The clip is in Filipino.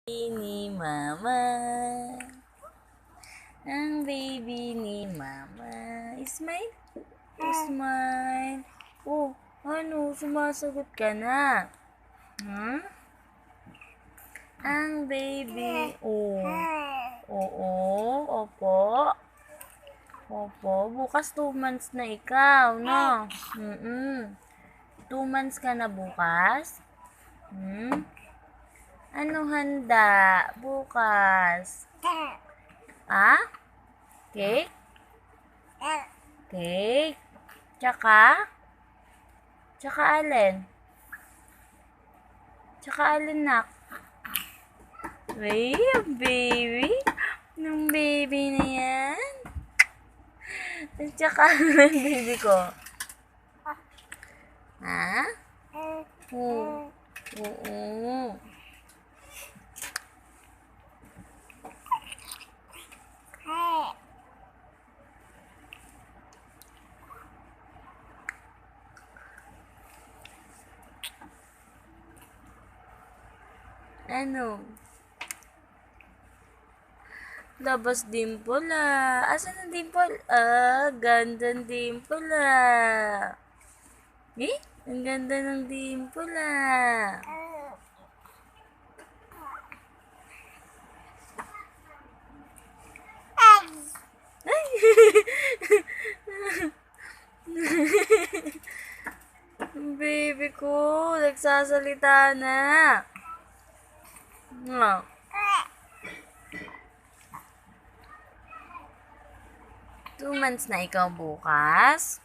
Ni Mama. Ang baby ni Mama. Smile. Smile. Oh, ano? Sumasagot ka na. Hmm? Ang baby. Oh. Oo. Opo. Opo. Bukas 2 months na ikaw, no? 2 months ka na bukas? Ano handa bukas? Ah? Cake? Cake? Tsaka alin? Tsaka alin, nak? Ay, ang baby. Nung baby na yan. Tsaka alin, baby ko? Ha? Oo. Oo. Ano? Labas dimple ah. Asan ang dimple? Ah, ganda ng dimple ah. Eh? Ang ganda ng dimple ah. Baby ko, nagsasalita na. Nga. 2 months na ikaw bukas?